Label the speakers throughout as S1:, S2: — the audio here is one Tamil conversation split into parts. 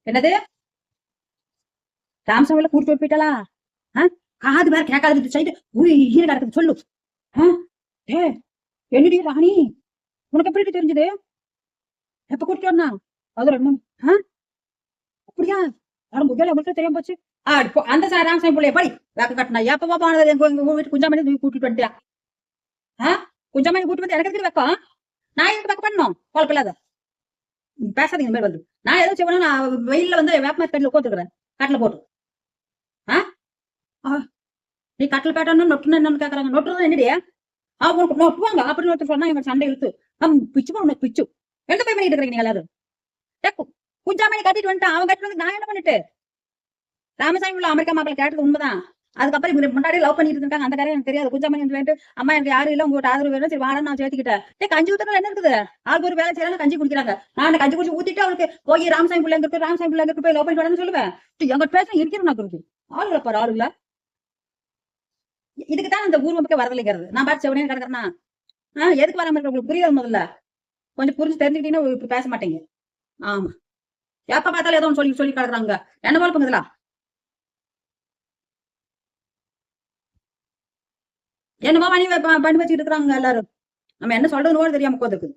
S1: என்னது ராமசாமில கூட்டு போயிட்டாளா? காது வேற கேட்காது சைடு ஈர கிடக்குது சொல்லு. ஏ என்னடி ராணி, உனக்கு எப்படி தெரிஞ்சது? எப்ப கூட்டிட்டு வரனா? அது ரெண்டு அப்படியா? அவன் முதல்ல அவங்களுக்கு தெரியாம போச்சு. அந்த ராமசாமி பிள்ளைய படி வேக்க கட்டினா எப்ப போனது எங்க வீட்டு குஞ்சாமணி கூட்டிட்டு வந்துட்டியா? குஞ்சாமணி கூட்டு வந்து எனக்கு எதுக்கு வைக்கம்? நான் எதுக்கு வைக்க பண்ணணும்? குழப்பில்லாத பேசாதீங்க இந்த மாதிரி வந்து. நான் எதுவும் செய்வேன், நான் வெயில்ல வந்து வேப்ப கட்டில உட்காந்துக்கிறேன் கட்டில போட்டு. நீ கட்டில் பேட்டணும் நொட்டுன்னு என்னன்னு கேக்குறாங்க. நொட்டுறது என்னடியா? அவங்க நொட்டுவாங்க அப்படின்னு ஒருத்தர் சொன்னா இவங்க சண்டை இழுத்து பிச்சு உனக்கு பிச்சு எங்க போய் பண்ணிட்டு இருக்கிறீங்க நீங்க எல்லாரும்? குஞ்சாமணி கட்டிட்டு வந்துட்டான். அவன் கட்டிட்டு வந்து நான் என்ன பண்ணிட்டு? ராமசாமி உள்ள அமெரிக்கா மாப்பிள்ள கேட்டது உண்மைதான். அதுக்கப்புறம் இவங்க முன்னாடி லவ் பண்ணிட்டு இருக்காங்க. அந்த காரியம் எனக்கு தெரியாது. குஞ்சாமணி வேண்டு அம்மா எனக்கு யாரும் இல்ல, உங்கள்கிட்ட ஆதரவு வேணும், சரி வாட நான் சேர்த்துக்கிட்டேன். கஞ்சி ஊத்துறது என்ன இருக்குது? ஆளுக்கு ஒரு வேலை செய்யலாம், கஞ்சி குடிக்கிறாங்க. நான் கஞ்சி குடிச்சு ஊத்திட்டு அவளுக்கு போய் ராமசாமி பிள்ளை இருக்கு, ராமசாமி பிள்ளை இருக்கு போய் லவ் பண்ணி வரணும்னு சொல்லுவேன். எங்க பேச இருக்கிறேன் நான் இருக்கு ஆளுல பாரு ஆளுல. இதுக்குதான் இந்த ஊர் பக்கம் வரலைங்கிறது. நான் பாட்டு செவனே கிடக்குறேன்னா எதுக்கு வராம இருக்க உங்களுக்கு புரியாது. முதல்ல கொஞ்சம் புரிஞ்சு தெரிஞ்சுக்கிட்டீங்கன்னா இப்ப பேச மாட்டேங்க. ஆமா, எப்ப பார்த்தாலும் ஏதோ சொல்லி சொல்லி கிடக்குறாங்க. என்ன போல பங்குதுல என்னமோ பண்ணி வச்சுட்டு இருக்கிறாங்க எல்லாரும். நம்ம என்ன சொல்றதுன்னு தெரியாம உட்காந்துருக்கு.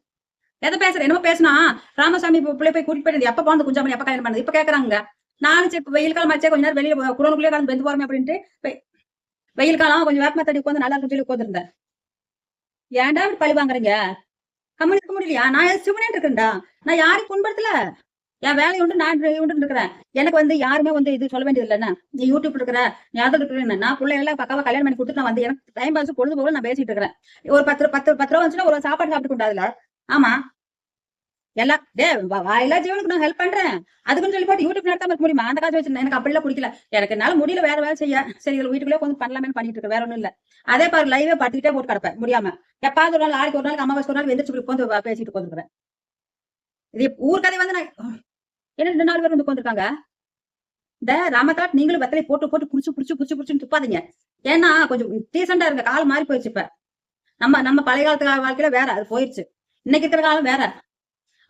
S1: எதை பேசுற என்னமோ பேசினா ராமசாமி பிள்ளை போய் கூட்டிட்டு போயிட்டு எப்ப போனது குஞ்சாமணி எப்ப கல்யாணம் பண்ணது இப்ப கேக்குறாங்க. நானும் சரி வெயில் காலம் ஆச்சே கொஞ்ச நேரம் வெளியே குடோனுக்குள்ளே கலந்து வெந்து போறமே அப்படின்ட்டு வெயில் காலம் கொஞ்சம் வேப்ப தடி உட்காந்து நல்லா சொல்லி உட்காந்துருந்தேன். ஏன்டா இப்படி பழி வாங்குறீங்க? கம்மி இருக்க முடியலையா? நான் சிவனே இருக்கேன்டா. நான் யாரையும் புண்படுத்தல. என் வேலையை உண்டு நான் உண்டு இருக்கிறேன். எனக்கு வந்து யாருமே வந்து இது சொல்ல வேண்டியது இல்லைன்னா நீ யூடியூப் இருக்கிற நீ அதில் இருக்கிறேன். நான் பிள்ளைகளை பக்காவா கல்யாணம் பண்ணி கொடுத்துட்டு நான் வந்து எனக்கு டைம் பாஸ் பொழுது போக நான் பேசிட்டு இருக்கிறேன். ஒரு 10 ரூபா வந்துச்சுன்னா ஒரு சாப்பாடு சாப்பிட்டு கொண்டாதுல. ஆமா எல்லாம் வாயிலா ஜீவனுக்கு நான் ஹெல்ப் பண்றேன். அதுக்குன்னு சொல்லி போட்டு யூடியூப் நடத்தாம இருக்க முடியுமா? அந்த காசு வச்சு எனக்கு அப்படிலாம் பிடிக்கல. எனக்கு என்னால முடியல வேற வேலை செய்ய. சரி இதுல வீட்டுக்குள்ளே கொஞ்சம் பண்ணலாமே பண்ணிட்டு இருக்க வேற ஒண்ணும் இல்ல. அதே பாரு லைவே பட்டுக்கிட்டே போட்டு கிடப்பேன் முடியாம. எப்பாவது ஒரு நாள் ஆளுக்கு ஒரு நாள் அம்மாவாசை ஒரு நாள் வெந்திரிச்சு உட்காந்து பேசிட்டு உட்காந்துருக்கிறேன். இது ஊர் கதை வந்து நான் என்ன 2 நாள் பேர் வந்து உட்காந்துருக்காங்க. இந்த ராமதாட் நீங்களும் வெத்தலை போட்டு போட்டு புடிச்சு துப்பாதீங்க. ஏன்னா கொஞ்சம் டீசெண்டா இருங்க. காலம் மாறி போயிடுச்சு. இப்ப நம்ம பழைய காலத்து வாழ்க்கையில வேற அது போயிடுச்சு. இன்னைக்கு இருக்கிற காலம் வேற.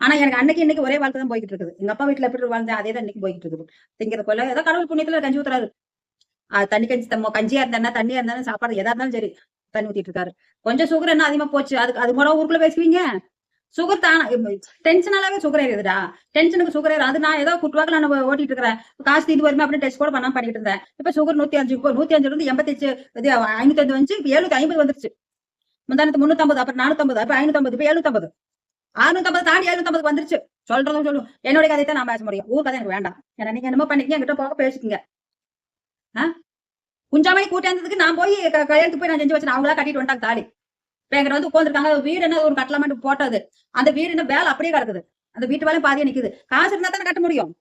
S1: ஆனா எனக்கு அன்னைக்கு இன்னைக்கு ஒரே வாழ்க்கை தான் போய்கிட்டு இருக்குது. எங்க அப்பா வீட்டுல எப்படி வாழ்ந்தேன் அதே தான் இன்னைக்கு போய்கிட்டு இருக்குது. திங்கிற கொள்ள ஏதோ கடவுள் புண்ணியத்துல கஞ்சி ஊத்துறாரு. தண்ணி கஞ்சியா இருந்தா தண்ணியா இருந்தாலும் சாப்பாடு எதா இருந்தாலும் சரி தண்ணி ஊத்திட்டு இருக்காரு. கொஞ்சம் சுகர் என்ன அதிகமா போச்சு. அது கூட ஊருக்குள்ள பேசுவீங்க. சுகர் தானே டென்ஷனாலே சுகர் ஏறுதுடா. டென்ஷனுக்கு சுகர் ஏறும். அது நான் ஏதோ குட்டுவாக்கில் நான் ஓட்டிட்டு இருக்கிறேன். காசு தீர்ந்து வருமே அப்படின்னு டெஸ்ட் கூட பண்ணாம பண்ணிட்டு இருந்தேன். இப்ப சுகர் 105 இருந்து 85 இது 505 வந்து இப்ப 750 வந்துருச்சு. முந்தானத்து 350 அப்புறம் 450 அப்ப 550 இப்ப 750 650 தாண்டி 750 வந்துருச்சு. சொல்றதும் சொல்லும் என்னுடைய கதை தான் நான் பேச முடியும். ஊர் கதை எனக்கு வேண்டாம். ஏன்னா நீங்க என்னமோ பண்ணிக்கீங்க என்கிட்ட போக பேசிக்கீங்க. குஞ்சாமணி கூட்டியாந்ததுக்கு நான் போய் கல்யாணத்துக்கு போய் நான் செஞ்சு வச்சேன். அவங்களா கட்டிட்டு வந்துட்டாங்க தாலி. இப்ப எங்கிட்ட வந்து உட்காந்துருக்காங்க. வீடு என்ன ஒரு கட்டலாமட்டு போட்டது. அந்த வீடு என்ன வேலை அப்படியே கிடக்குது. அந்த வீட்டு வேலையும் பாதியா நிக்குது. காசு இருந்தா தானே கட்ட முடியும்.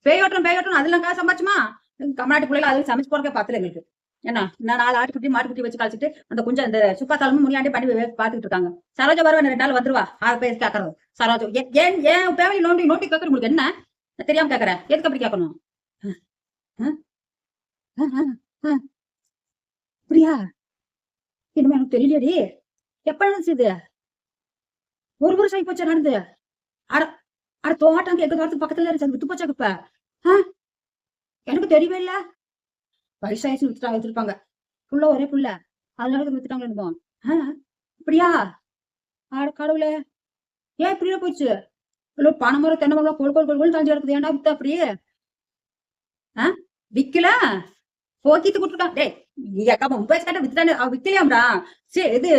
S1: பேயோட்டம் அதெல்லாம் காசு சம்பாச்சுமா கம்நாட்டு பிள்ளைகள் அதுல சமைச்சு போறக்கே பாத்துல எங்களுக்கு. என்ன நான் 4 ஆட்டுக்குட்டி மாட்டுக்குட்டி வச்சு கழிச்சிட்டு அந்த கொஞ்சம் அந்த சுக்காத்தாலும் முனியாண்டி பண்ணி பாத்துக்கிட்டு இருக்காங்க. சரோஜா வருவா 2 நாள் வந்துருவா. பேர் கேக்குறது சரோஜா ஏன் ஏன் ஃபேமிலி நோண்டி கேட்கற உங்களுக்கு என்ன தெரியாம கேக்குறேன். எதுக்கு அப்படி கேட்கணும்? அப்படியா? இனிமே எனக்கு தெரியலையடி. எப்ப நடந்துச்சு இது? ஒரு வருஷம் ஆகி போச்சா நடந்து? அட தோட்டம் எங்க தோட்டத்துக்கு பக்கத்துல இருந்துச்சு. அது வித்து போச்சா இப்ப? எனக்கு தெரியவே இல்ல. வயசாயிச்சு வித்துருப்பாங்க. புள்ள ஒரே புள்ள அதனால வித்துட்டாங்க இருந்தோம். அப்படியா? ஆட கடவுளே ஏன் இப்படியே போயிடுச்சு? பணமரம் தென்னை மரம் கோல் தாஞ்சி இருக்குது. ஏன்டா வித்த அப்படியே? விக்கல போக்கிட்டு கொடுத்துருக்காங்க. டே அக்கா 30 கட்ட வித்துட்டானு விக்கலையாம்டா. சரி இது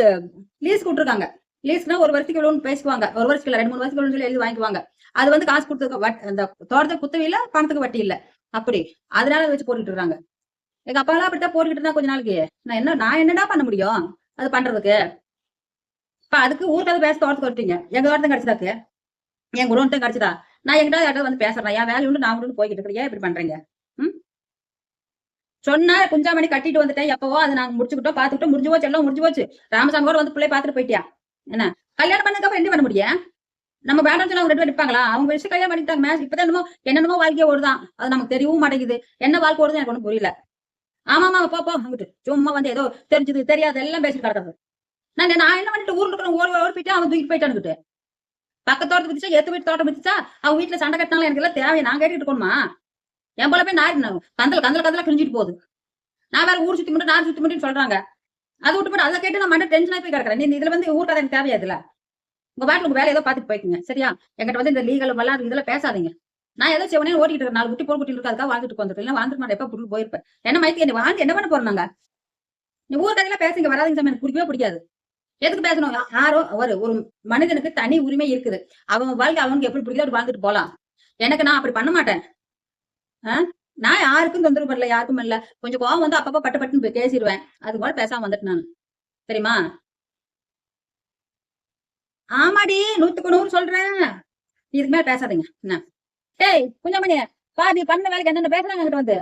S1: லீஸ் கொடுத்துருக்காங்க. லீஸ்னா ஒரு வருஷத்துக்கு எவ்வளவுன்னு பேசுவாங்க. ஒரு வருஷத்துக்கு இல்ல 2-3 வருஷத்துக்கு சொல்லி எழுதி வாங்கிக்குவாங்க. அது வந்து காசு கொடுத்ததுக்கு அந்த தோட்டத்துக்கு குத்தவை இல்ல பணத்துக்கு வட்டி இல்ல. அப்படி அதனால வச்சு போட்டுட்டு இருக்காங்க. எங்க அப்பா எல்லாம் அப்படித்தான் போட்டுக்கிட்டு இருந்தா கொஞ்ச நாளைக்கு. நான் என்னடா பண்ண முடியும் அது பண்றதுக்கு? இப்ப அதுக்கு ஊருக்காக பேச தோட்டத்துக்கு வரட்டீங்க. எங்க தோட்டத்தை கிடைச்சதாக்கு என் குடோன்ட்டும் கிடைச்சதா? நான் எங்கிட்ட யார்ட்ட வந்து பேசுறேன். என் வேலை உண்டு நான் உண்டு போய்கிட்டு இருக்கிறேன். ஏன் இப்படி பண்றீங்க? சொன்னா குஞ்சாமணி கட்டிட்டு வந்துட்டேன். எப்பவோ அதை நாங்க முடிச்சுக்கிட்டோம் பாத்துக்கிட்டோம். முடிஞ்சு போச்சு எல்லாம் முடிஞ்சு போச்சு. ராமசாமி கூட வந்து பிள்ளை பாத்துட்டு போயிட்டியா? என்ன கல்யாணம் பண்ணதுக்கு என்ன பண்ண முடியும்? நம்ம வேண்டாம் சொன்னா அவங்க 2 பேர் இருப்பாங்களா? அவங்க வச்சு கல்யாணம் பண்ணிட்டாங்க. இப்பதான் என்னமோ வாழ்க்கைய ஓடுதான். அது நமக்கு தெரியவும் மாட்டேங்குது. என்ன வாழ்க்கை ஓடுது எனக்கு ஒன்றும் புரியல. ஆமாமா போ அங்கிட்டு சும்மா வந்து ஏதோ தெரிஞ்சது தெரியாது எல்லாம் பேசிட்டு கிடக்குறது. நான் என்ன பண்ணிட்டு ஊர்ல இருக்கிற ஓடி போயிட்டு அவன் தூக்கிட்டு போயிட்டானுக்கிட்டு பக்கத்தோட்டத்தை வித்துச்சா, எத்து வீட்டு தோட்டம் வித்துச்சா, அவங்க வீட்டுல சண்டை கட்டினாலும் எனக்கு எல்லாம் தேவையை நான் கேட்டுட்டு இருக்கணுமா? என் போல போய் நான் கந்தல கிழிஞ்சிட்டு போகுது. நான் வேற ஊர் சுத்தி மட்டும் நான் சுத்தி மட்டும் சொல்றாங்க. அதை விட்டு போட்டு அதை கேட்டு நான் மண்டை டென்ஷனா போய் கிடக்குறேன். நீ இதுல வந்து ஊர் கதை எனக்கு தேவையா? இதுல உங்க பாட்டுல உங்க வேலை ஏதோ பாத்துட்டு போய்க்குங்க. சரியா? என்கிட்ட வந்து இந்த லீகல் வல்லாது இதெல்லாம் பேசாதீங்க. நான் ஏதோ செவனே ஓட்டிட்டு இருக்கேன். 4 குட்டி போர் குட்டி இருக்கு, அதுக்காக வாழ்ந்துட்டு வந்துருக்கேன். இல்லை வாழ்ந்துட்டு நான் எப்ப புட்டு போயிருப்பேன். என்ன மைத்தி என்ன வாழ்ந்து என்ன பண்ண போறாங்க? நீ ஊர் கதையில பேசுங்க, வராதிங்க சாமி. எனக்கு பிடிக்கவே பிடிக்காது. எதுக்கு பேசணும்? யாரோ ஒரு மனிதனுக்கு தனி உரிமை இருக்குது. அவங்க வாழ்க்கை அவனுக்கு எப்படி பிடிக்குதோ அப்படி வாழ்ந்துட்டு போலாம். எனக்கு நான் அப்படி பண்ண மாட்டேன். நான் யாருக்கும் தொந்தரவு பண்ணல, யாருக்கும் இல்ல. கொஞ்சம் கோவம் வந்து அப்பப்ப பட்டு பட்டுன்னு பேசிடுவேன். அது கூட பேசாம வந்துட்டு நான். தெரியுமா? ஆமாடி, 100க்கு 100 சொல்றேன். இதுக்கு மேல பேசாதீங்க. என்ன டேய் குஞ்சமணி, பாதி பண்ண வேலைக்கு என்னென்ன பேசுறாங்க என்கிட்ட வந்து.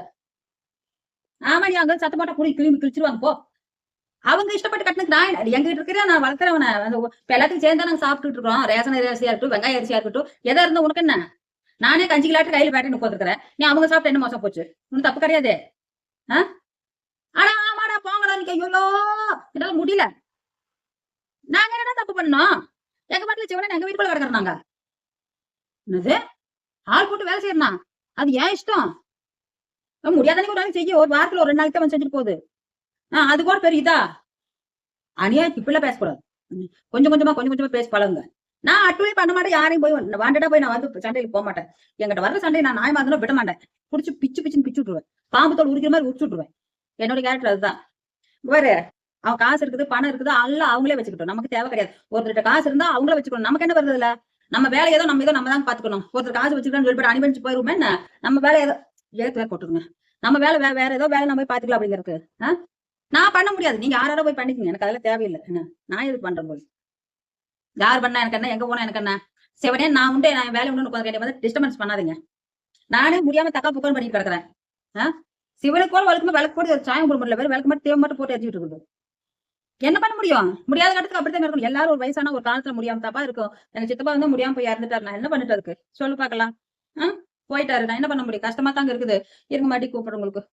S1: ஆமாடி, அங்க சத்த போட்டா புடி கிளம்பி கிழிச்சிருவாங்க போ. அவங்க இஷ்டப்பட்டு கட்டினது நான் எங்கிட்ட இருக்கிற நான் வளர்க்குறவன. இப்ப எல்லாத்தையும் சேர்ந்தா நாங்க சாப்பிட்டுட்டு இருக்கோம். ரேஷன் அரிசியா இருக்கட்டும், வெங்காய அரிசியா இருக்கட்டும், எதா இருந்தா உனக்கு என்ன? நானே கஞ்சி கிளாட்டு கையில பேட்டை போட்டுருக்கிறேன். நீ அவங்க சாப்பிட்டு என்ன மோசம் போச்சு? ஒன்னும் தப்பு கிடையாது. ஆனா ஆமாடா போங்கடா, நீ ஐயோ என்னால முடியல. நாங்க என்ன தப்பு பண்ணோம்? எங்க பாட்டுல சிவனே எங்க வீட்டுக்குள்ள கிடக்குறாங்க. என்னது ஆள் போட்டு வேலை செய்யறா? அது ஏன் இஷ்டம். முடியாத ஒரு நாளைக்கு செய்ய, ஒரு வாரத்துல ஒரு 2 நாளைக்கு தான் செஞ்சுட்டு போகுது. அது கூட பெரிய இதா அநியா இப்பெல்லாம் பேசக்கூடாது. கொஞ்சம் கொஞ்சமா பேச பழகுங்க. நான் அட்டுவே பண்ண மாட்டேன். யாரையும் போய் வாண்டடா போய் நான் வந்து சண்டைக்கு போக மாட்டேன். என்கிட்ட வர்ற சண்டையை நான் நியாயமா இருந்தாலும் விட மாட்டேன். பிடிச்சி பிச்சுன்னு பிச்சு விட்டுருவேன். பாம்பு தோல் உரிக்கிற மாதிரி உரிச்சு விட்டுருவேன். என்னோட கேரக்டர் அதுதான். வேறு அவன் காசு இருக்குது, பணம் இருக்குது, எல்லாம் அவங்களே வச்சுக்கிட்டோம். நமக்கு தேவை கிடையாது. ஒருத்தர் காசு இருந்தா அவங்களே வச்சுக்கணும். நமக்கு என்ன வருது இல்ல? நம்ம வேலை ஏதோ நம்ம தான் பாத்துக்கணும். ஒருத்தர் காசு வச்சுக்கிட்டான்னு சொல்லிட்டு அனுபவிச்சு போயிருவோமே என்ன? நம்ம வேலை ஏதோ வேற போட்டுருங்க. நம்ம வேலை வேற ஏதோ வேலை நம்ம போய் பாத்துக்கலாம் அப்படிங்கிறது. நான் பண்ண முடியாது. நீங்க யாராவது போய் பண்ணிக்கங்க. எனக்கு அதெல்லாம் தேவையில்லை. என்ன நான் எதுக்கு பண்றேன் போய்? யார் பண்ணா எனக்கு என்ன? எங்க போனா எனக்கு என்ன? செவனே நான் உண்டு, நான் வேலை உண்டு வந்து டிஸ்டர்பன்ஸ் பண்ணாதீங்க. நானே முடியாம தக்கா புக்கர் பண்ணிட்டு கிடக்குறேன். சிவனுக்கு போல வழக்கமா விளக்கு போட்டு சாயம் போட முடியல. வேற விளக்கு மட்டும் தேவை மட்டும் போட்டு எரிஞ்சிட்டு இருக்குது. என்ன பண்ண முடியும்? முடியாத இடத்துக்கு அப்படித்தான் இருக்கணும். எல்லாரும் ஒரு வயசான ஒரு காலத்துல முடியாம தப்பா இருக்கும். எங்க சித்தப்பா வந்து முடியாம போய் இறந்துட்டாரு. நான் என்ன பண்ணிட்டு இருக்கு சொல்லு பாக்கலாம். போயிட்டாரு. நான் என்ன பண்ண முடியும்? கஷ்டமா தாங்க இருக்குது. இருங்க மாட்டி கூப்பிடுறேன் உங்களுக்கு.